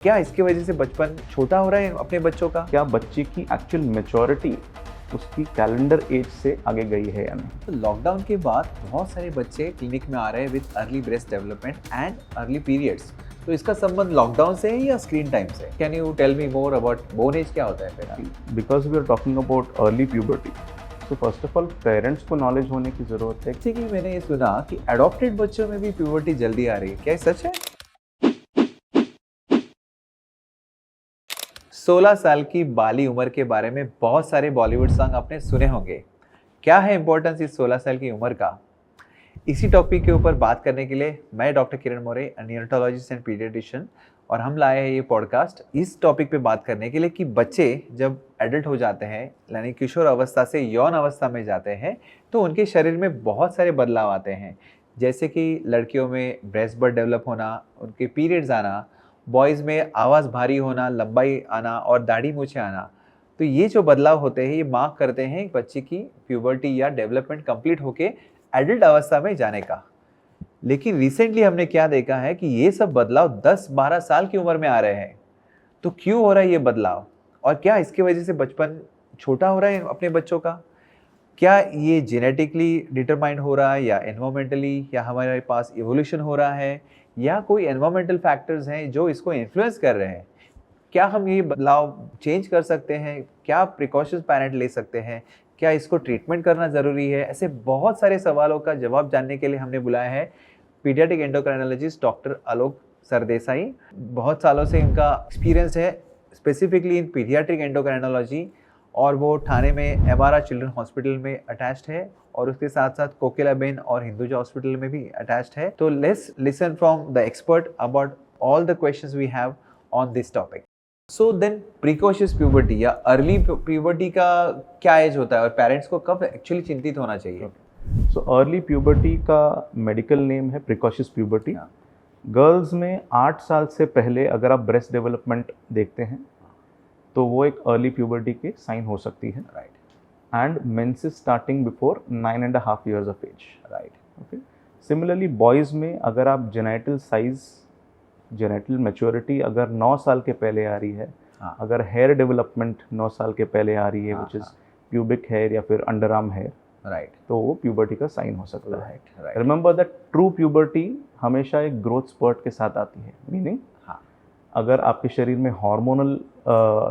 क्या इसकी वजह से बचपन छोटा हो रहा है अपने बच्चों का? क्या बच्चे की एक्चुअल मैच्योरिटी उसकी कैलेंडर एज से आगे गई है या नहीं। तो लॉकडाउन के बाद बहुत सारे बच्चे क्लिनिक में आ रहे हैं with early breast development and early periods. तो इसका संबंध लॉकडाउन से है या स्क्रीन टाइम से? Can you tell me more about bone age क्या होता है फिर? Because we are talking about early puberty, तो फर्स्ट ऑफ ऑल पेरेंट्स को नॉलेज होने की ज़रूरत है। जैसे कि मैंने ये सुना कि अडॉप्टेड बच्चों में भी प्यूबर्टी जल्दी आ रही है, क्या ये सच है? 16 साल की बाली उम्र के बारे में बहुत सारे बॉलीवुड सॉन्ग आपने सुने होंगे। क्या है इंपॉर्टेंस इस 16 साल की उम्र का? इसी टॉपिक के ऊपर बात करने के लिए मैं doctor Kiran More, neurologist and paediatrician, और हम लाए हैं ये पॉडकास्ट इस टॉपिक पे बात करने के लिए कि बच्चे जब एडल्ट हो जाते हैं, यानी किशोर अवस्था से यौन अवस्था में जाते हैं, तो उनके शरीर में बहुत सारे बदलाव आते हैं। जैसे कि लड़कियों में ब्रेस्ट बर्ड डेवलप होना, उनके पीरियड्स आना, बॉयज़ में आवाज़ भारी होना, लंबाई आना और दाढ़ी मूछें आना। तो ये जो बदलाव होते हैं, ये मार्क करते हैं एक बच्चे की प्यूबर्टी या डेवलपमेंट कंप्लीट होके एडल्ट अवस्था में जाने का। लेकिन रिसेंटली हमने क्या देखा है कि ये सब बदलाव 10-12 साल की उम्र में आ रहे हैं। तो क्यों हो रहा है ये बदलाव, और क्या इसकी वजह से बचपन छोटा हो रहा है अपने बच्चों का? क्या ये जेनेटिकली डिटरमाइंड हो रहा है या एनवायरमेंटली, या हमारे पास इवोल्यूशन हो रहा है, या कोई एनवायरमेंटल फैक्टर्स हैं जो इसको इन्फ्लुएंस कर रहे हैं? क्या हम ये बदलाव चेंज कर सकते हैं? क्या प्रिकॉशंस पेरेंट ले सकते हैं? क्या इसको ट्रीटमेंट करना ज़रूरी है? ऐसे बहुत सारे सवालों का जवाब जानने के लिए हमने बुलाया है पीडियाट्रिक एंडोक्राइनोलॉजिस्ट डॉक्टर आलोक सरदेसाई। बहुत सालों से इनका एक्सपीरियंस है स्पेसिफिकली इन पीडियाट्रिक एंडोक्राइनोलॉजी, और वो ठाणे में एमआरआर चिल्ड्रन हॉस्पिटल में अटैच्ड है, और उसके साथ साथ कोकिलाबेन और हिंदुजा हॉस्पिटल में भी अटैच्ड है। तो let's listen from the expert about all the questions we have on this topic. So then precocious puberty या अर्ली प्यूबर्टी का क्या एज होता है, और पेरेंट्स को कब एक्चुअली चिंतित होना चाहिए? सो अर्ली प्यूबर्टी का मेडिकल नेम है प्रिकॉशियस प्यूबर्टी। गर्ल्स में 8 साल से पहले अगर आप ब्रेस्ट डेवलपमेंट देखते हैं तो वो एक अर्ली प्यूबर्टी के साइन हो सकती है। Right. And menses starting before 9.5 years of age। Right. Okay. Similarly boys में अगर आप जेनाइटल साइज, जेनेटल मैच्योरिटी अगर 9 साल के पहले आ रही है, अगर हेयर डेवलपमेंट 9 साल के पहले आ रही है, विच इज़ प्यूबिक हेयर या फिर अंडर आर्म हेयर, राइट, तो वो प्यूबर्टी का साइन हो सकता है। Right. Remember that true puberty हमेशा एक ग्रोथ स्पर्ट के साथ आती है। मीनिंग अगर आपके शरीर में हार्मोनल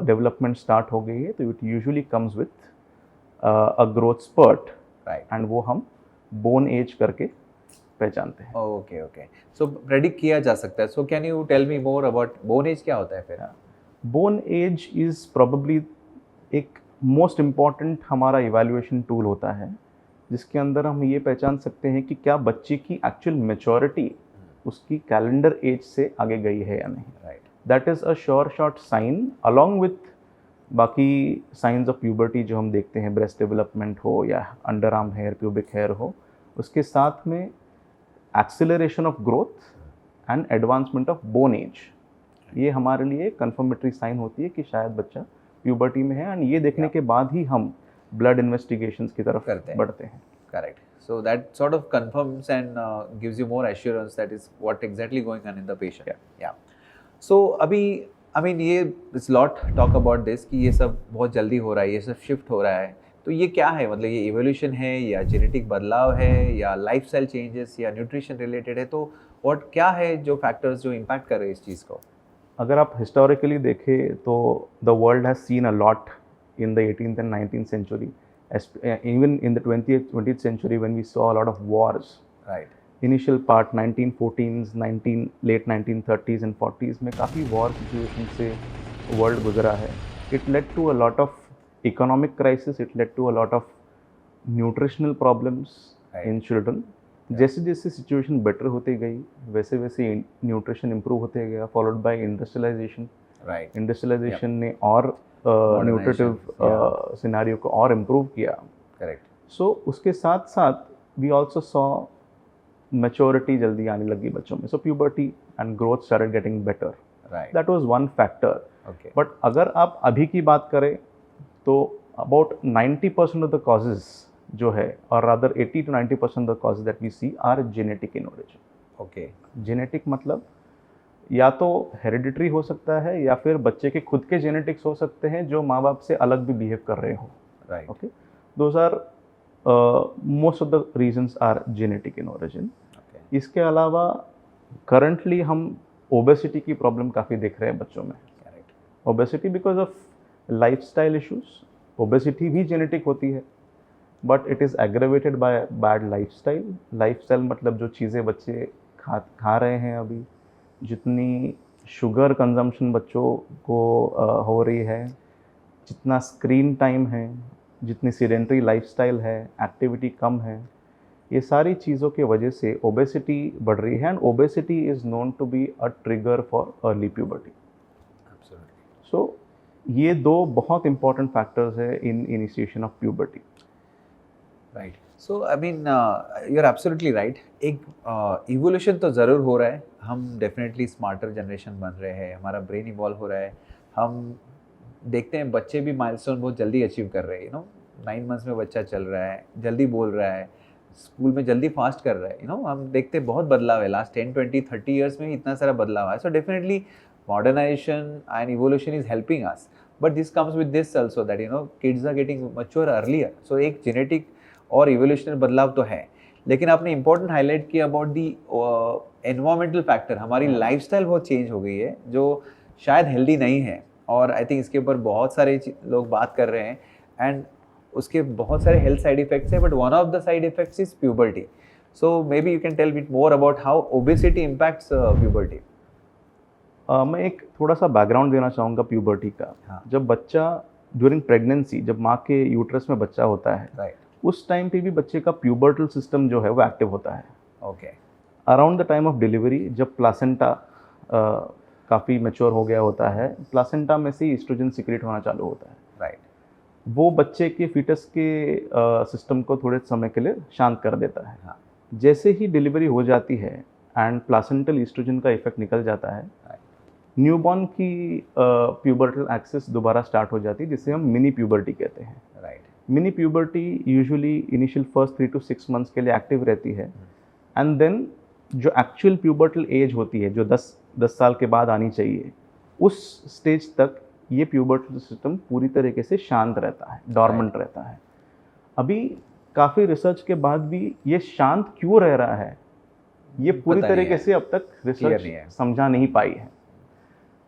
डेवलपमेंट स्टार्ट हो गई है तो it usually comes with a growth spurt, right, and वो हम बोन एज करके पहचानते हैं। Okay, okay. सो प्रेडिक्ट किया जा सकता है। So can you tell me more about bone age क्या होता है फिर? बोन एज इज़ प्रॉबली एक मोस्ट इम्पॉर्टेंट हमारा इवैल्यूएशन टूल होता है, जिसके अंदर हम ये पहचान सकते हैं कि क्या बच्चे की एक्चुअल मैच्योरिटी उसकी कैलेंडर एज से आगे गई है या नहीं। Right. That is a sure shot sign along with बाकी साइंस ऑफ प्यूबर्टी जो हम देखते हैं, ब्रेस्ट डेवलपमेंट हो या underarm hair, pubic hair हो, उसके साथ में acceleration of growth and advancement of bone age. ये हमारे लिए कंफर्मेटरी साइन होती है कि शायद बच्चा प्यूबर्टी में है, एंड ये देखने के बाद ही हम ब्लड इन्वेस्टिगेशंस की तरफ बढ़ते हैं। Correct. So that sort of confirms and gives you more assurance that is what exactly going on in the patient. Yeah. So अभी I mean ये it's lot talk about this कि ये सब बहुत जल्दी हो रहा है, ये सब शिफ्ट हो रहा है। तो ये क्या है, मतलब ये इवोल्यूशन है या जेनेटिक बदलाव है या लाइफस्टाइल चेंजेस या न्यूट्रिशन रिलेटेड है? तो व्हाट क्या है जो फैक्टर्स जो इम्पैक्ट कर रहे हैं इस चीज़ को? अगर आप हिस्टोरिकली देखें तो the world has seen a lot in the 18th and 19th century, even in the 20th century when we saw a lot of wars. Right. Initial part 1914s, late 1930s and 40s में काफ़ी war situation से world गुजरा है. It led to a lot of economic crisis, it led to a lot of nutritional problems in children. जैसे जैसे situation better होती गई वैसे वैसे न्यूट्रिशन इम्प्रूव होते गया, followed by industrialisation. Right. Industrialisation ने और न्यूट्रिटिव सिनेरियो को और इम्प्रूव किया। करेक्ट। सो उसके साथ साथ वी ऑल्सो सॉ मैच्योरिटी जल्दी आने लगी बच्चों में, so puberty and growth started getting better. Right. That was one factor. Okay. But अगर आप अभी की बात करें तो अबाउट 90% ऑफ द कॉजेज जो है, और rather 80 to 90% of the causes that we see are genetic in origin. Okay. Genetic मतलब या तो हेरिडिटरी हो सकता है या फिर बच्चे के खुद के जेनेटिक्स हो सकते हैं जो माँ बाप से अलग भी बिहेव कर रहे हो. Right. Okay, those are most of the reasons are genetic in origin. Okay. इसके अलावा करंटली हम ओबेसिटी की प्रॉब्लम काफ़ी देख रहे हैं बच्चों में. Correct. Obesity because of lifestyle issues. Obesity भी जेनेटिक होती है but it is aggravated by bad lifestyle. Lifestyle मतलब जो चीज़ें बच्चे खा रहे हैं अभी, जितनी शुगर कंजम्पशन बच्चों को हो रही है, जितना स्क्रीन टाइम है, जितनी सीडेंटरी लाइफस्टाइल है, एक्टिविटी कम है, ये सारी चीज़ों के वजह से ओबेसिटी बढ़ रही है. And obesity is known to be a trigger for early puberty. Absolutely. So ये दो बहुत इंपॉर्टेंट फैक्टर्स है in initiation of puberty. Right. So I mean you are absolutely right. एक इवोल्यूशन तो ज़रूर हो रहा है. हम डेफिनेटली स्मार्टर जनरेशन बन रहे हैं, हमारा ब्रेन इवॉल्व हो रहा है. हम देखते हैं बच्चे भी माइलस्टोन बहुत जल्दी अचीव कर रहे हैं. 9 मंथ्स में बच्चा चल रहा है, जल्दी बोल रहा है, स्कूल में जल्दी फास्ट कर रहा है. हम देखते हैं बहुत बदलाव है. लास्ट 10, 20, 30 ईयर्स में इतना सारा बदलाव है. So definitely modernization and evolution is helping us. But this comes with this also that kids are getting mature earlier. So एक जेनेटिक और इवोल्यूशनरी बदलाव तो है, लेकिन आपने इंपॉर्टेंट हाईलाइट किया अबाउट दी एनवायरमेंटल फैक्टर. हमारी लाइफस्टाइल बहुत चेंज हो गई है जो शायद हेल्दी नहीं है. और आई थिंक इसके ऊपर बहुत सारे लोग बात कर रहे हैं एंड उसके बहुत सारे हेल्थ साइड इफेक्ट्स हैं. But one of the side effects is puberty. So maybe you can tell bit more about how obesity impacts puberty. मैं एक थोड़ा सा बैकग्राउंड देना चाहूँगा प्यूबर्टी का. हाँ. जब बच्चा ड्यूरिंग प्रेगनेंसी, जब माँ के यूट्रस में बच्चा होता है, राइट. उस टाइम पे भी बच्चे का प्यूबर्टल सिस्टम जो है वो एक्टिव होता है. Okay. Around the time of delivery जब प्लासेंटा काफ़ी मैच्योर हो गया होता है, प्लासेंटा में से ईस्ट्रोजन सिक्रेट होना चालू होता है. राइट. वो बच्चे के फीटस के सिस्टम को थोड़े समय के लिए शांत कर देता है. हाँ. जैसे ही डिलीवरी हो जाती है एंड प्लासेंटल ईस्ट्रोजन का इफेक्ट निकल जाता है, न्यूबॉर्न की प्यूबर्टल एक्सेस दोबारा स्टार्ट हो जाती है, जिसे हम मिनी प्यूबर्टी कहते हैं. Right. Mini puberty usually initial first 3 to 6 months के लिए एक्टिव रहती है. एंड देन जो एक्चुअल प्यूबर्टल एज होती है, जो 10 साल के बाद आनी चाहिए, उस स्टेज तक ये प्यूबर्टल सिस्टम पूरी तरीके से शांत रहता है, डॉर्मेंट रहता है. अभी काफ़ी रिसर्च के बाद भी ये शांत क्यों रह रहा है, ये पूरी तरीके से अब तक रिसर्च समझा नहीं पाई है.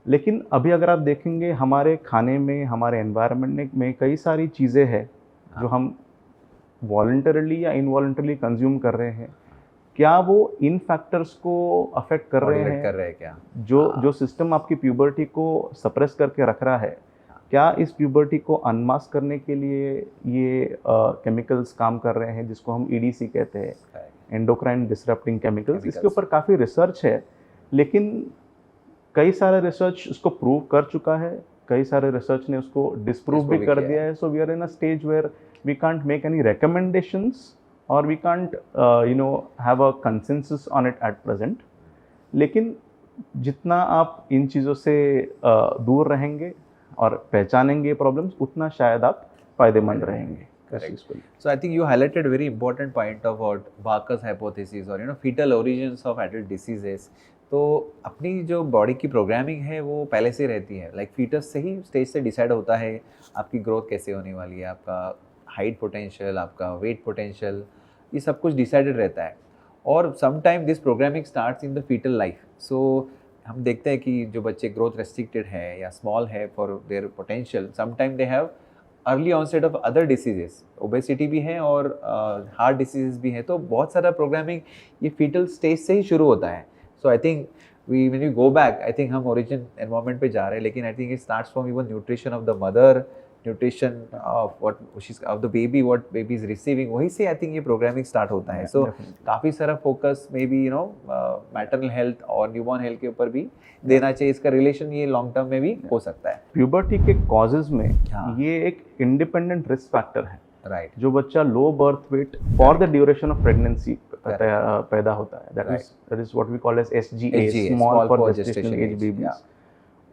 लेकिन अभी अगर आप देखेंगे हमारे खाने में, हमारे एनवायरनमेंट में कई सारी चीज़ें हैं जो हम वॉलंटरली या इनवॉलंटरली कंज्यूम कर रहे हैं. क्या वो इन फैक्टर्स को अफेक्ट कर रहे हैं क्या? जो सिस्टम आपकी प्यूबर्टी को सप्रेस करके रख रहा है? क्या इस प्यूबर्टी को अनमास्क करने के लिए ये केमिकल्स काम कर रहे हैं, जिसको हम EDC कहते हैं, एंडोक्राइन डिसरप्टिंग केमिकल्स? इसके ऊपर काफ़ी रिसर्च है, लेकिन कई सारे रिसर्च उसको प्रूव कर चुका है, कई सारे रिसर्च ने उसको डिसप्रूव भी कर दिया है. So we are in a stage where we can't make any recommendations or we can't have a consensus on it at present. लेकिन जितना आप इन चीज़ों से दूर रहेंगे और पहचानेंगे प्रॉब्लम्स, उतना शायद आप फायदेमंद रहेंगे. Correct. So I think you highlighted very important point about Barker's hypothesis or fetal origins of adult diseases. तो अपनी जो बॉडी की प्रोग्रामिंग है वो पहले से रहती है. लाइक फीटस से ही स्टेज से डिसाइड होता है आपकी ग्रोथ कैसे होने वाली है, आपका हाइट पोटेंशियल, आपका वेट पोटेंशियल, ये सब कुछ डिसाइडेड रहता है. और sometime this programming starts in the fetal life. So हम देखते हैं कि जो बच्चे ग्रोथ रेस्ट्रिक्टेड है या स्मॉल है for their potential, sometime they have early onset of other diseases. Obesity भी है और हार्ट डिसीजेस भी हैं. तो बहुत सारा प्रोग्रामिंग ये फीटल स्टेज से ही शुरू होता है. So I think when we go back, I think हम origin environment पे जा रहे हैं, लेकिन I think it starts from even nutrition of the mother, nutrition of the baby, what baby is receiving, वहीं से I think ये programming start होता है. So काफ़ी सारा focus maybe maternal health और newborn health के ऊपर भी देना चाहिए. इसका relation ये long term में भी हो सकता है. प्यूबर्टी के causes में ये एक independent risk factor है. राइट. जो बच्चा low birth weight for the duration of pregnancy पैदा होता है, that is what we call as SGA, small for gestational age babies.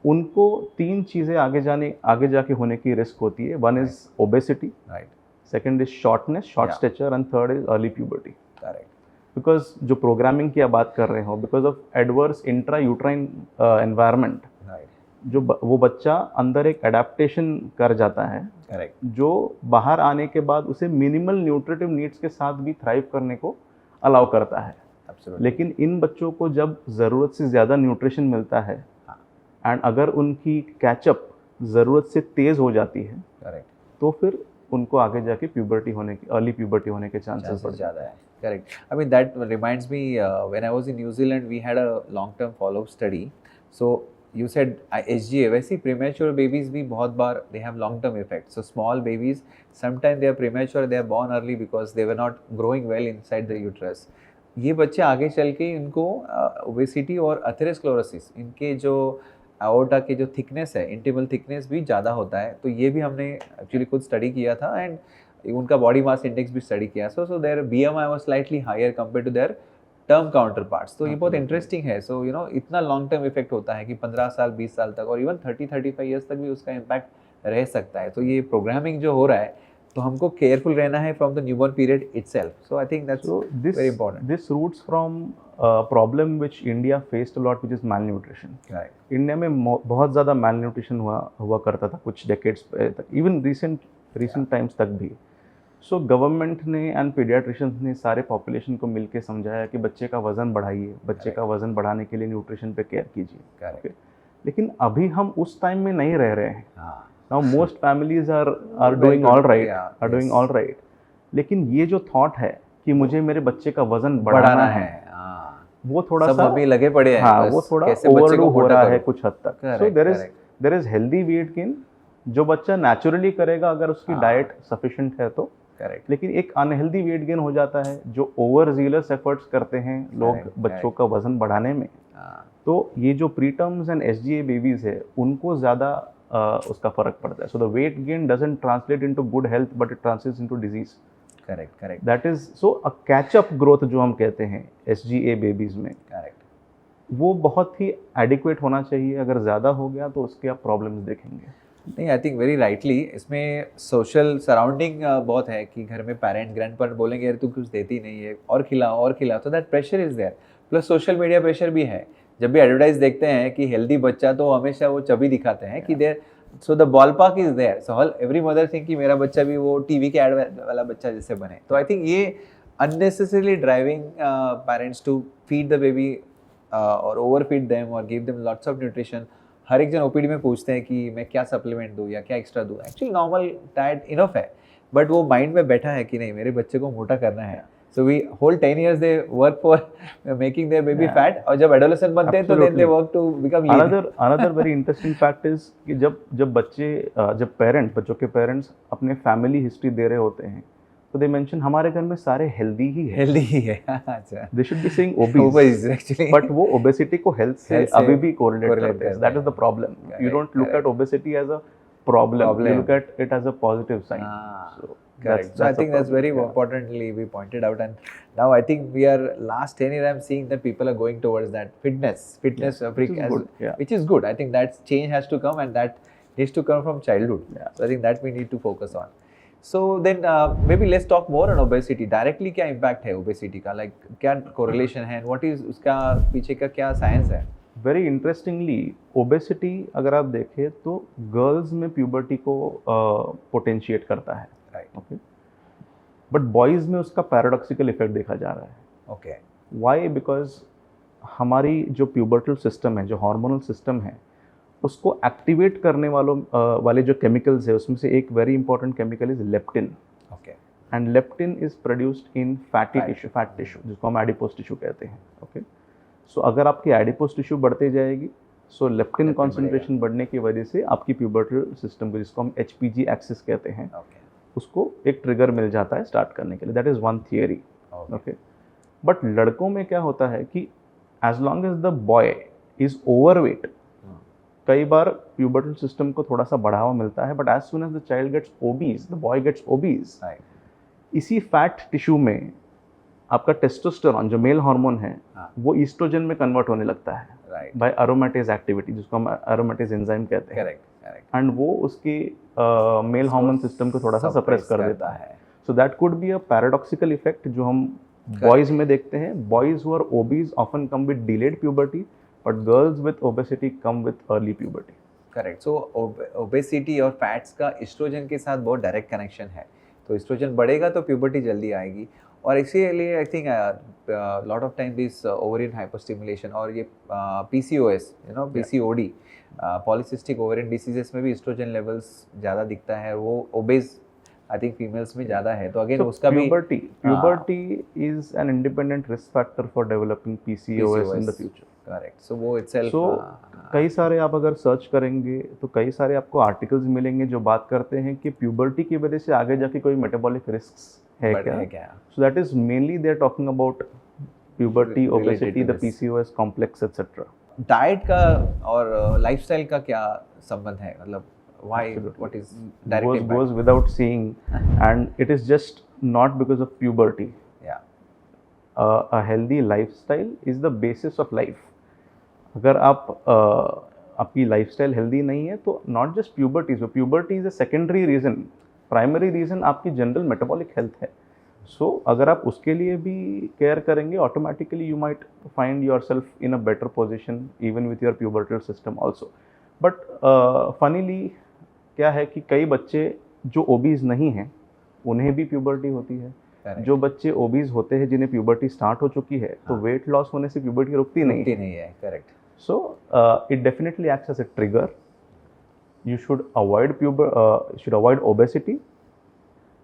उनको 3 चीज़ें आगे जाके होने की रिस्क होती है. One is obesity, right, second is shortness, short stature, and third is early puberty. Correct. Because जो प्रोग्रामिंग की आप बात कर रहे हो, because of adverse intra uterine environment, वो बच्चा अंदर एक अडेप्टेशन कर जाता है, करेक्ट, जो बाहर आने के बाद उसे मिनिमल न्यूट्रिटिव नीड्स के साथ भी थ्राइव करने को अलाउ करता है। लेकिन इन बच्चों को जब ज़रूरत से ज़्यादा न्यूट्रिशन मिलता है एंड अगर उनकी कैचअप ज़रूरत से तेज़ हो जाती है, करेक्ट, तो फिर उनको आगे जाके प्यूबर्टी होने की, अर्ली प्यूबर्टी होने के चांसेस बढ़ ज़्यादा है। Correct, I mean that reminds me when I was in New Zealand we had a long term follow up study. So you said SGA, वैसे प्रीमेच्योर बेबीज भी बहुत बार they have long term effect. So small babies sometime they are premature, they are born early because they were not growing well inside the uterus. ये बच्चे आगे चल के इनको ओबेसिटी और अथेरोस्क्लेरोसिस, इनके जो aorta के जो थिकनेस है, इंटिमल थिकनेस भी ज़्यादा होता है। तो ये भी हमने एक्चुअली खुद स्टडी किया था एंड उनका बॉडी मास इंडेक्स भी स्टडी किया। So their BMI was slightly higher compare to their term counterparts. तो ये बहुत इंटरेस्टिंग है। सो यू नो इतना लॉन्ग टर्म इफेक्ट होता है कि 15 साल 20 साल तक और इवन 30-35 ईयर्स तक भी उसका इम्पैक्ट रह सकता है। तो ये प्रोग्रामिंग जो हो रहा है, तो हमको केयरफुल रहना है from the newborn period itself. So I think that's very important. This roots from problem which India faced a lot, which is malnutrition. India में बहुत ज़्यादा माल न्यूट्रिशन हुआ करता था कुछ डेकेड्स तक, इवन रिसेंट टाइम्स तक भी। सो गवर्नमेंट ने एंड पीडियाट्रिशियंस ने सारे पॉपुलेशन को मिलके समझाया कि बच्चे का वज़न बढ़ाइए, बच्चे का वज़न बढ़ाने के लिए न्यूट्रिशन पे केयर कीजिए। Okay? लेकिन अभी हम उस टाइम में नहीं रह रहे हैं। Now most families are doing all right, लेकिन ये जो थॉट है कि मुझे मेरे बच्चे का वज़न बढ़ाना है, वो थोड़ा सा अभी लगे पड़े हैं। हाँ, वो थोड़ा ओवरडू हो रहा है कुछ हद तक। So there is healthy weight gain जो बच्चा नेचुरली करेगा अगर उसकी डाइट सफिशिएंट है तो। करेक्ट, लेकिन एक अनहेल्दी वेट गेन हो जाता है जो ओवर जीलस एफर्ट्स करते हैं लोग बच्चों का वजन बढ़ाने में। तो ये जो preterms and SGA babies है उनको ज़्यादा उसका फर्क पड़ता है। So the weight gain doesn't translate into good health but it translates into disease. Correct, that is so a catch up growth जो हम कहते हैं एसजीए बेबीज में, करेक्ट, वो बहुत ही एडिक्वेट होना चाहिए। अगर ज़्यादा हो गया तो उसके आप प्रॉब्लम्स देखेंगे। नहीं, आई थिंक वेरी राइटली इसमें सोशल सराउंडिंग बहुत है कि घर में पेरेंट ग्रैंड पेरेंट बोलेंगे यार तू कुछ देती नहीं है, और खिला, तो that pressure is there. Plus social media pressure भी है। जब भी एडवर्टाइज देखते हैं कि हेल्दी बच्चा, तो हमेशा वो छवि दिखाते हैं कि there, so the ballpark is there. So every mother think कि मेरा बच्चा भी वो टीवी के एड वाला बच्चा जैसे बने। तो आई थिंक ये unnecessarily driving parents to feed the baby और ओवर फीड देम और give them lots of nutrition. हर एक जन ओपीडी में पूछते हैं कि मैं क्या सप्लीमेंट दूँ या क्या एक्स्ट्रा दूँ। एक्चुअली नॉर्मल डाइट इनफ है, बट वो माइंड में बैठा है कि नहीं मेरे बच्चे को मोटा करना है। So we whole 10 years they work for making their baby fat, और जब एडोलेसेंट बनते हैं तो then they work to become lean. Another very interesting fact is कि जब बच्चों के पेरेंट्स अपने फैमिली हिस्ट्री दे रहे होते हैं तो दे मेंशन हमारे घर में सारे हेल्दी ही है। अच्छा, they should be saying obese actually, but वो ओबेसिटी को हेल्थ से अभी भी कोरिलेट करते हैं। That is the problem. You don't look at obesity as a problem, you look at it as a positive sign. So correct. So I think that's very importantly we pointed out, and now I think we are last 10 years I'm seeing that people are going towards that fitness which is good. Which is good. I think that change has to come, and that needs to come from childhood. So I think that we need to focus on. So then maybe let's talk more on obesity. Directly क्या impact है obesity का, like क्या correlation है, and what is उसका पीछे का क्या science है? वेरी इंटरेस्टिंगली ओबेसिटी अगर आप देखें तो गर्ल्स में प्यूबर्टी को पोटेंशिएट करता है, ओके, बट बॉयज़ में उसका पैराडॉक्सिकल इफेक्ट देखा जा रहा है। Okay, why? बिकॉज हमारी जो प्यूबर्टल सिस्टम है, जो हार्मोनल सिस्टम है, उसको एक्टिवेट करने वाले जो केमिकल्स है उसमें से एक very important chemical is leptin. Okay, and leptin is produced in fat tissue जिसको हम एडिपोज टिश्यू कहते हैं। ओके, सो अगर आपकी एडिपोज टिश्यू बढ़ते जाएगी, सो लेप्टिन कॉन्सेंट्रेशन बढ़ने की वजह से आपकी प्यूबर्टल सिस्टम को, जिसको हम HPG एक्सिस कहते हैं, उसको एक ट्रिगर मिल जाता है स्टार्ट करने के लिए। That is one theory. Okay, but लड़कों में क्या होता है कि as long as the boy is overweight, कई बार प्यूबर्टल सिस्टम को थोड़ा सा बढ़ावा मिलता है, but as soon as the child gets obese, the boy gets obese, इसी फैट टिश्यू में आपका टेस्टोस्टेरोन जो मेल हार्मोन है वो ईस्ट्रोजन में कन्वर्ट होने लगता है बाय एरोमेटेज एक्टिविटी, जिसको हम एरोमेटेज एंजाइम कहते हैं। एंड वो उसकी मेल हार्मोन सिस्टम को थोड़ा सा सप्रेस कर देता है। So that could be a paradoxical effect जो हम बॉयज़ में देखते हैं, boys who are obese often come with delayed puberty, but girls with obesity come with early puberty. Correct. So obesity और फैट्स का एस्ट्रोजन के साथ बहुत डायरेक्ट कनेक्शन है, तो एस्ट्रोजन बढ़ेगा तो प्यूबर्टी जल्दी आएगी। और इसीलिए I think lot of time this ovarian hypostimulation और ये PCOS PCOD polycystic ovarian diseases में भी एस्ट्रोजन लेवल्स ज़्यादा दिखता है, वो ओबेज आई थिंक फीमेल्स में ज़्यादा है, तो अगेन उसका भी puberty is an independent risk factor for developing PCOS in the future. Correct. So वो इटसेल्फ So कई सारे आप अगर सर्च करेंगे तो कई सारे आपको आर्टिकल्स मिलेंगे जो बात करते हैं कि प्यूबर्टी की वजह से आगे जाके कोई मेटाबॉलिक रिस्क्स है क्या। So that is mainly they are talking about puberty, obesity, the PCOS complex etcetera. Diet का और लाइफस्टाइल का क्या संबंध है, मतलब why what is direct impact? goes without saying, and it is just not because of puberty. Yeah. A healthy lifestyle is the basis of life. अगर आप आपकी लाइफस्टाइल हेल्दी नहीं है तो not just puberty, so puberty is a secondary reason, primary reason आपकी general metabolic health है। सो अगर आप उसके लिए भी केयर करेंगे, automatically you might find your self in a better position even with your pubertal system also. But funnily क्या है कि कई बच्चे जो ओबीज नहीं हैं उन्हें भी प्यूबर्टी होती है। Correct. जो बच्चे ओबीज होते हैं जिन्हें प्यूबर्टी स्टार्ट हो चुकी है तो वेट लॉस होने से प्यूबर्टी रुकती नहीं है। Correct. So it definitely acts as a trigger. You should avoid obesity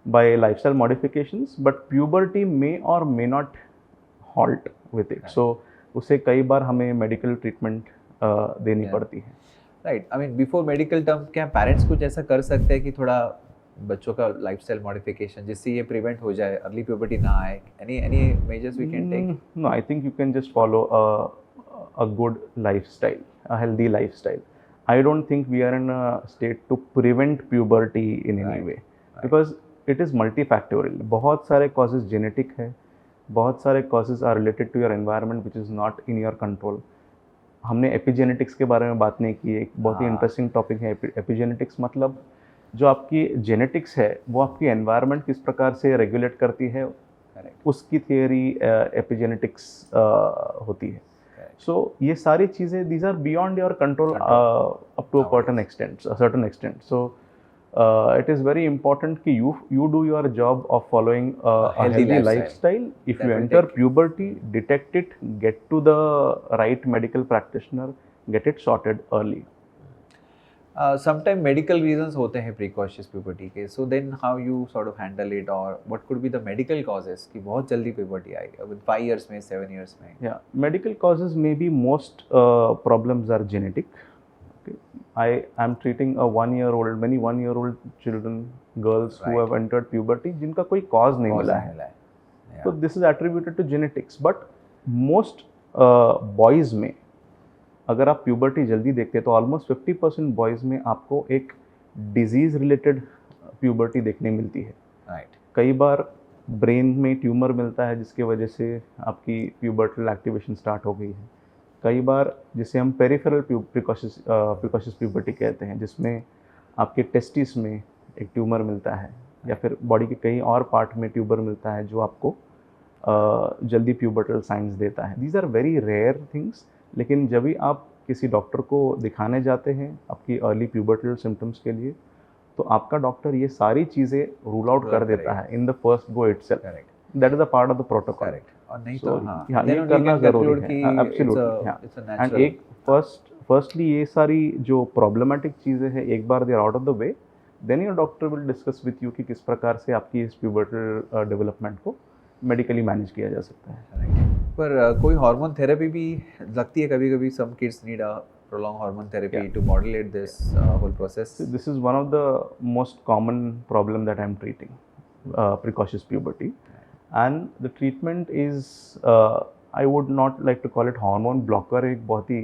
by lifestyle modifications, but puberty may or may not halt with it. So उसे कई बार हमें मेडिकल ट्रीटमेंट देनी पड़ती है। Right. I mean before medical term क्या parents कुछ ऐसा कर सकते हैं कि थोड़ा बच्चों का लाइफस्टाइल मॉडिफिकेशन जिससे ये प्रिवेंट हो जाए, अर्ली प्यूबर्टी ना आए? Any measures we can take? No, I think you can just follow a good lifestyle, a healthy lifestyle. I don't think we are in a state to prevent puberty in any way, because it is multifactorial. बहुत सारे causes genetic है, बहुत सारे causes are related to your environment which is not in your control. हमने epigenetics के बारे में बात नहीं की, एक बहुत ही इंटरेस्टिंग टॉपिक है एपिजेनेटिक्स। मतलब जो आपकी जेनेटिक्स है वो आपकी एनवायरनमेंट किस प्रकार से रेगुलेट करती है, उसकी थियरी एपिजेनेटिक्स होती है। सो ये सारी चीज़ें these are beyond your control up to a certain extent. So it is very important कि you do your job of following a healthy lifestyle. If you enter puberty, detect it, get to the right medical practitioner, get it sorted early. Sometimes medical reasons होते हैं precocious puberty के, so then how you sort of handle it, or what could be the medical causes कि बहुत जल्दी puberty I with 5 years में, 7 years में? Yeah, medical causes maybe most problems are genetic. Okay. I am treating many 1-year-old children, girls who have entered puberty जिनका कोई cause नहीं मिला है। तो this is attributed to genetics. But most boys में अगर आप प्यूबर्टी जल्दी देखते हैं तो ऑलमोस्ट 50% बॉयज़ में आपको एक डिजीज़ रिलेटेड प्यूबर्टी देखने मिलती है। राइट। कई बार ब्रेन में ट्यूमर मिलता है जिसके वजह से आपकी प्यूबर्टल एक्टिवेशन स्टार्ट हो गई है। कई बार जिसे हम पेरिफेरल प्रिकॉशियस प्यूबर्टी कहते हैं, जिसमें आपके टेस्टिस में एक ट्यूमर मिलता है या फिर बॉडी के कहीं और पार्ट में ट्यूबर मिलता है जो आपको जल्दी प्यूबर्टल साइंस देता है। These are very rare things, लेकिन जब भी आप किसी डॉक्टर को दिखाने जाते हैं आपकी अर्ली प्यूबर्टल सिम्टम्स के लिए तो आपका डॉक्टर ये सारी चीज़ें रूल आउट कर देता है in the first go itself. That is a part of the protocol. और नहीं तो ये करना जरूरी है, एब्सोल्युटली। एंड एक फर्स्टली ये सारी जो प्रॉब्लमेटिक चीज़ें हैं एक बार they are out of the way, then your doctor will discuss with you कि किस प्रकार से आपकी इस प्यूबर्टल डेवलपमेंट को मेडिकली मैनेज किया जा सकता है। पर कोई हार्मोन थेरेपी भी लगती है कभी कभी? Some kids need a prolonged hormone therapy to modulate this whole process. This is one of the most common problem that I'm treating, precocious puberty, and the treatment is I would not like to call it hormone blocker, एक बहुत ही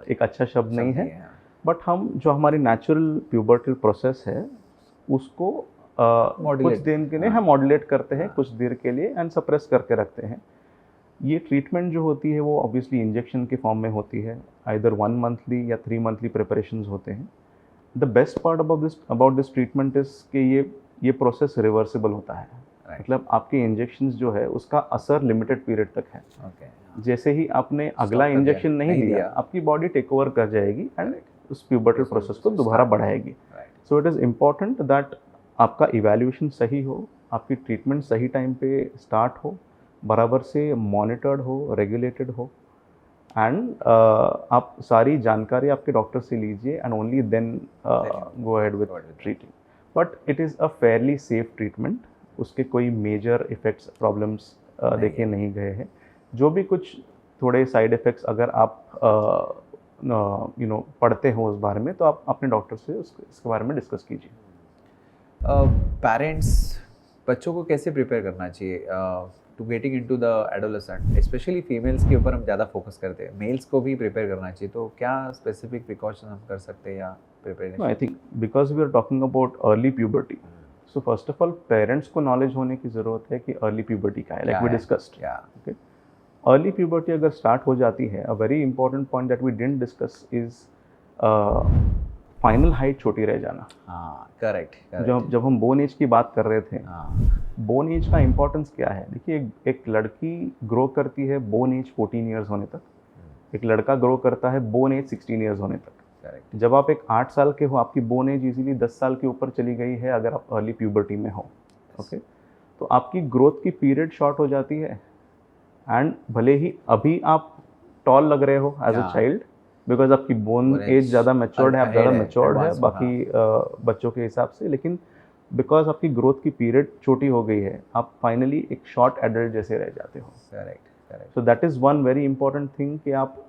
एक अच्छा शब्द नहीं है, but हम जो हमारी नेचुरल प्यूबर्टल प्रोसेस है उसको कुछ दिन के लिए हम मॉड्यूलेट करते हैं कुछ देर के लिए एंड सप्रेस करके रखते हैं। ये ट्रीटमेंट जो होती है वो ऑब्वियसली इंजेक्शन के फॉर्म में होती है, आइदर 1 मंथली या 3 मंथली प्रिपरेशंस होते हैं। The best part about this treatment is कि ये प्रोसेस रिवर्सिबल होता है। मतलब आपके इंजेक्शंस जो है उसका असर लिमिटेड पीरियड तक है। ओके, जैसे ही आपने अगला कर दिया, इंजेक्शन नहीं नहीं दिया दिया। आपकी बॉडी टेक ओवर कर जाएगी एंड उस प्यूबर्टल प्रोसेस को दोबारा बढ़ाएगी। So it is important that आपका इवैल्यूएशन सही हो, आपकी ट्रीटमेंट सही टाइम पे स्टार्ट हो, बराबर से मॉनिटर्ड हो, रेगुलेटेड हो एंड आप सारी जानकारी आपके डॉक्टर से लीजिए and only then go ahead with treating. But it is a fairly safe treatment, उसके कोई मेजर इफ़ेक्ट्स प्रॉब्लम्स देखे नहीं गए हैं। जो भी कुछ थोड़े साइड इफ़ेक्ट्स अगर आप पढ़ते हो उस बारे में तो आप अपने डॉक्टर से इसके बारे में डिस्कस कीजिए। पेरेंट्स बच्चों को कैसे प्रिपेयर करना चाहिए to getting into the adolescent, specially females के ऊपर हम ज़्यादा फोकस करते हैं, मेल्स को भी प्रिपेयर करना चाहिए, तो क्या स्पेसिफिक प्रिकॉशन हम कर सकते हैं या prepare? I think because we are talking about early puberty, so first of all parents को नॉलेज होने की ज़रूरत है कि अर्ली प्यूबर्टी क्या है, like we discussed. Okay, early puberty अगर स्टार्ट हो जाती है, a very important point that we didn't discuss is final height छोटी रह जाना। हाँ, करेक्ट। जब हम बोन एज की बात कर रहे थे, बोन एज का इंपॉर्टेंस क्या है? देखिए, एक लड़की ग्रो करती है बोन एज 14 ईयर्स होने तक, एक लड़का ग्रो करता है बोन एज 16 ईयर्स होने तक। करेक्ट। जब आप एक 8 साल के हो, आपकी बोन एज इजीली 10 साल के ऊपर चली गई है अगर आप अर्ली प्यूबर्टी में हो। ओके, तो आपकी ग्रोथ की पीरियड शॉर्ट हो जाती है एंड भले ही अभी आप टॉल लग रहे हो एज अ चाइल्ड, बिकॉज आपकी बोन एज ज़्यादा मैच्योर्ड है, आप ज़्यादा मैच्योर्ड है बाकी बच्चों के हिसाब से, लेकिन बिकॉज आपकी ग्रोथ की पीरियड छोटी हो गई है, आप फाइनली एक शॉर्ट एडल्ट जैसे रह जाते हो। Correct. So that is one very important thing कि आप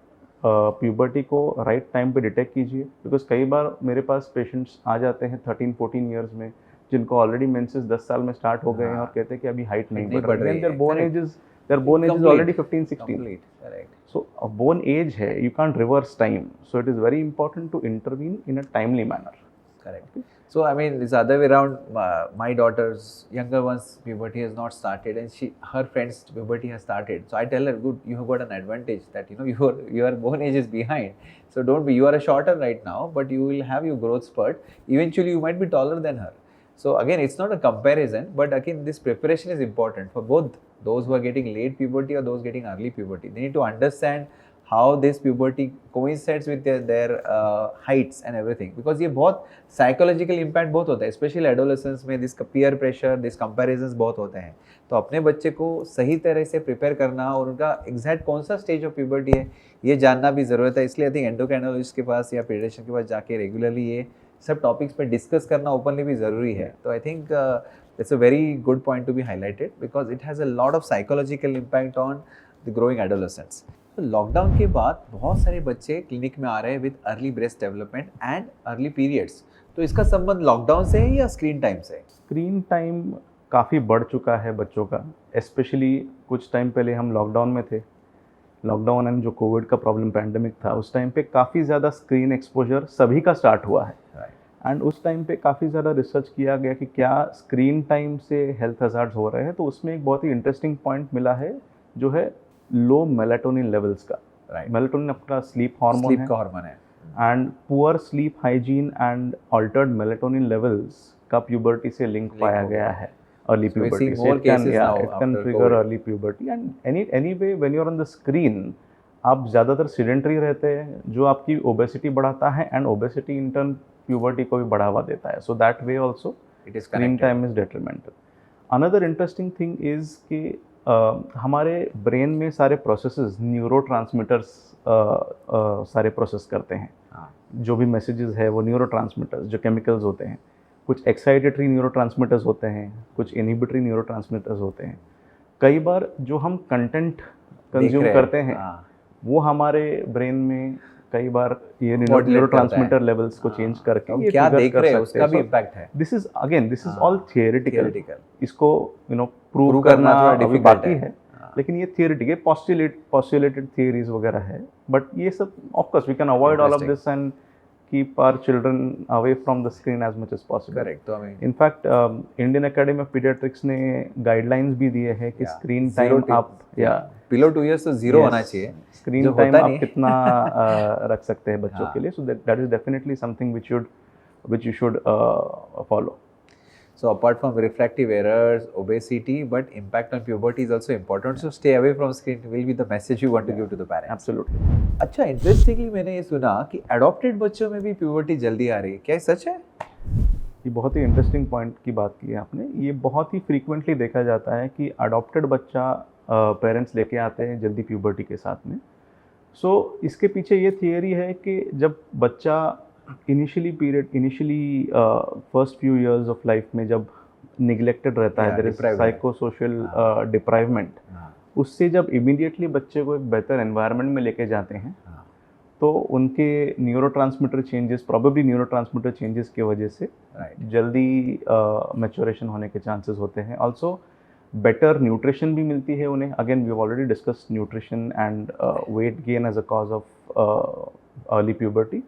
प्यूबर्टी को राइट टाइम पे डिटेक्ट कीजिए। बिकॉज कई बार मेरे पास पेशेंट्स आ जाते हैं 13-14 ईयर्स में जिनको ऑलरेडी मेंसेस 10 साल में स्टार्ट हो गए हैं और कहते हैं कि अभी हाइट नहीं बढ़ रही है, their bone age is already 15-16। So a bone age है, you can't reverse time. So it is very important to intervene in a timely manner. Correct. So I mean, it's the other way around. My daughter's younger one's puberty has not started, and her friend's puberty has started. So I tell her, good, you have got an advantage that your bone age is behind. So don't be. You are a shorter right now, but you will have your growth spurt. Eventually, you might be taller than her. So again, it's not a comparison, but again, this preparation is important for both those who are getting late puberty or those getting early puberty. They need to understand how this puberty coincides with their heights and everything, because ये बहुत psychological impact बहुत होता है, especially adolescence में this peer pressure, this comparisons बहुत होते हैं। तो अपने बच्चे को सही तरह से प्रिपेयर करना और उनका एग्जैक्ट कौन सा स्टेज ऑफ प्यूबर्टी है ये जानना भी ज़रूरत है। इसलिए आई थिंक एंडोक्राइनोलॉजिस्ट के पास या पीडियाट्रिशियन के पास जाके रेगुलरली ये सब टॉपिक्स पे डिस्कस करना ओपनली भी ज़रूरी है। तो I think it's a very good point to be highlighted because it has a lot of psychological impact on the growing adolescents. तो लॉकडाउन के बाद बहुत सारे बच्चे क्लिनिक में आ रहे हैं with early breast development and early periods, तो इसका संबंध लॉकडाउन से है या स्क्रीन टाइम से? स्क्रीन टाइम काफ़ी बढ़ चुका है बच्चों का, स्पेशली कुछ टाइम पहले हम लॉकडाउन में थे। लॉकडाउन एंड जो कोविड का प्रॉब्लम पैंडमिक था उस टाइम पे काफ़ी ज़्यादा स्क्रीन एक्सपोजर सभी का स्टार्ट हुआ है एंड उस टाइम पे काफ़ी ज़्यादा रिसर्च किया गया कि क्या स्क्रीन टाइम से हेल्थ हज़ार्ड्स हो रहे हैं। तो उसमें एक बहुत ही इंटरेस्टिंग पॉइंट मिला है जो है लो मेलाटोनिन लेवल्स का। मेलाटोनिन आपका स्लीप हार्मोन है and poor sleep hygiene and altered melatonin levels का प्यूबर्टी से लिंक पाया गया है अर्ली प्यूबर्टी से। It can trigger early puberty and anyway when you are on the screen आप ज़्यादातर सीडेंटरी रहते हैं जो आपकी ओबेसिटी बढ़ाता है and obesity in turn puberty को भी बढ़ावा देता है। So that way also screen time is detrimental. Another interesting thing is कि हमारे ब्रेन में सारे प्रोसेसेस न्यूरोट्रांसमीटर्स सारे प्रोसेस करते हैं। जो भी मैसेजेस है वो न्यूरोट्रांसमीटर्स जो केमिकल्स होते हैं, कुछ एक्साइटेटरी न्यूरोट्रांसमीटर्स होते हैं, कुछ इनहिबिटरी न्यूरोट्रांसमीटर्स होते हैं। कई बार जो हम कंटेंट कंज्यूम करते हैं वो हमारे ब्रेन में कई बार ये न्यूरोट्रांसमीटर लेवल्स को चेंज करके ये क्या देख रहे हैं उसका भी इम्पैक्ट है। This is all theoretical. इसको प्रूव करना अभी बाकी है, लेकिन ये थियोरेटिकल पोस्टुलेटेड थियरीज वगैरह है। बट ये सब of course we can avoid all of this and keep our children away from the screen as much as possible. Correct. तो I mean, in fact Indian Academy of Pediatrics ने guidelines भी दिए हैं कि screen time आप below 2 years तो zero होना चाहिए। screen time आप कितना रख सकते हैं बच्चों के लिए, so that is definitely something which you should follow. So apart from refractive errors, obesity, but impact on puberty is also important. So stay away from screen will be the message you want to give to the parents. Absolutely. अच्छा, interestingly मैंने ये सुना कि adopted बच्चों में भी puberty जल्दी आ रही है, क्या ये सच है? ये बहुत ही इंटरेस्टिंग पॉइंट की बात की है आपने। ये बहुत ही फ्रीक्वेंटली देखा जाता है कि अडॉप्टेड बच्चा पेरेंट्स लेके आते हैं जल्दी प्यूबर्टी के साथ में। सो इसके पीछे ये थियरी है कि जब बच्चा initially first few years of life में जब निगलेक्टेड रहता है, देयर इज साइको सोशल डिप्राइवमेंट, उससे जब इमीडिएटली बच्चे को एक बेहतर एनवायरनमेंट में लेके जाते हैं तो उनके neurotransmitter changes, probably neurotransmitter changes की वजह से जल्दी मैच्योरेशन होने के चांसेस होते हैं। ऑल्सो बेटर न्यूट्रिशन भी मिलती है उन्हें। Again we have already discussed nutrition and weight gain as a cause of early puberty.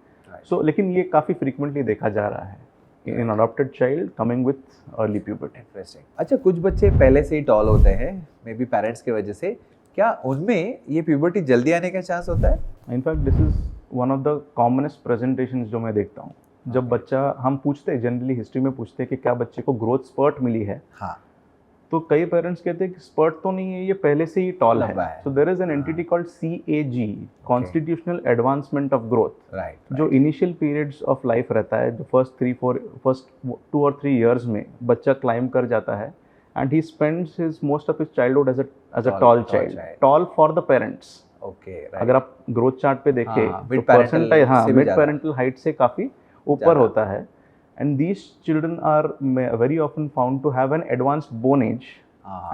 So लेकिन ये काफ़ी फ्रीक्वेंटली देखा जा रहा है in adopted child coming with early puberty. Interesting. अच्छा, कुछ बच्चे पहले से ही टॉल होते हैं, मे बी पेरेंट्स की वजह से, क्या उनमें ये प्यूबर्टी जल्दी आने का चांस होता है? In fact this is one of the commonest presentations जो मैं देखता हूँ। जब बच्चा, हम पूछते हैं जनरली हिस्ट्री में पूछते हैं कि क्या बच्चे को ग्रोथ स्पर्ट मिली है, हाँ, तो कई पेरेंट्स कहते हैं कि स्पर्ट तो नहीं है, ये पहले से ही टॉल है। है। So there is an entity called CAG, constitutional advancement of growth, right, जो इनिशियल पीरियड्स ऑफ लाइफ रहता है, जो फर्स्ट 2 और 3 इयर्स में बच्चा क्लाइंब कर जाता है and he spends his most of his childhood as a tall child, tall for the parents. Okay, अगर आप ग्रोथ चार्ट पे देखें हाँ, तो परसेंटाइल, हाँ, मिड पेरेंटल हाइट से काफ़ी ऊपर होता है। And these children are very often found to have an advanced bone age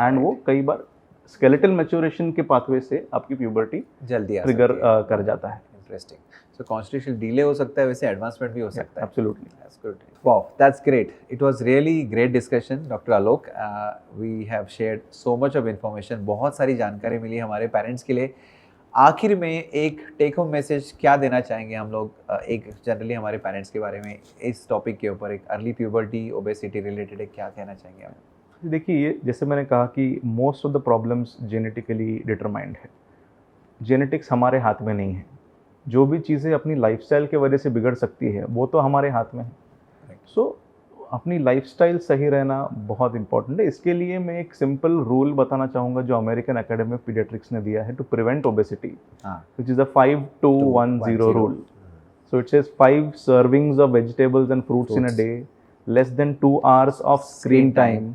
एंड वो कई बार स्केलेटल मैच्योरेशन के पाथवे से आपकी प्यूबर्टी जल्दी ट्रिगर कर जाता है। इंटरेस्टिंग। सो कॉन्स्टिट्यूशनल डिले हो सकता है, वैसे एडवांसमेंट भी हो सकता है। Absolutely, that's good. Wow, that's great. It was really great discussion doctor Alok. We have shared so much of information, बहुत सारी जानकारी मिली हमारे पेरेंट्स के लिए। आखिर में एक टेक होम मैसेज क्या देना चाहेंगे हम लोग, एक जनरली हमारे पेरेंट्स के बारे में इस टॉपिक के ऊपर, एक अर्ली प्यूबर्टी ओबेसिटी रिलेटेड क्या कहना चाहेंगे आप? देखिए, ये जैसे मैंने कहा कि most of the problems genetically determined है। जेनेटिक्स हमारे हाथ में नहीं है। जो भी चीज़ें अपनी लाइफस्टाइल के वजह से बिगड़ सकती है वो तो हमारे हाथ में है। सो अपनी लाइफस्टाइल सही रहना बहुत इंपॉर्टेंट है। इसके लिए मैं एक सिंपल रूल बताना चाहूँगा जो अमेरिकन एकेडमी ऑफ पीडियाट्रिक्स ने दिया है to prevent obesity, which is the 5-2-1-0 rule. So it says 5 servings of vegetables and fruits in a day, less than 2 hours of screen time,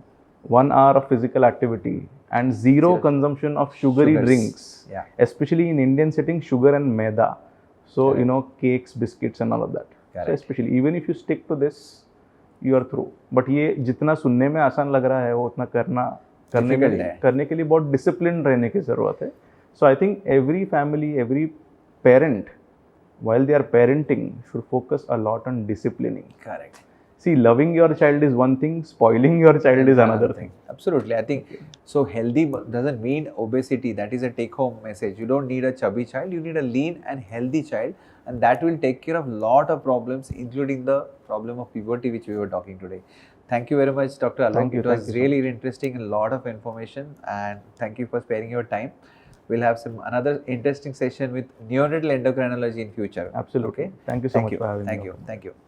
1 hour of physical activity, and zero consumption of sugary drinks, especially in Indian setting, sugar and maida. So, you know, cakes, biscuits and all of that. So especially, even if you stick to this, you are through. But ये जितना सुनने में आसान लग रहा है वो उतना करने के लिए बहुत डिसिप्लिन रहने की ज़रूरत है। So I think every family, every parent, while they are parenting, should focus a lot on disciplining. Correct. See, loving your child is one thing, spoiling your child is another thing. Absolutely. I think so. Healthy doesn't mean obesity. That is a take-home message. You don't need a chubby child. You need a lean and healthy child, and that will take care of lot of problems, including the problem of puberty, which we were talking today. Thank you very much, Dr. Alok. It was really interesting, a lot of information, and thank you for sparing your time. We'll have another interesting session with neonatal endocrinology in future. Absolutely. Okay. Thank you so much for having me. Thank you.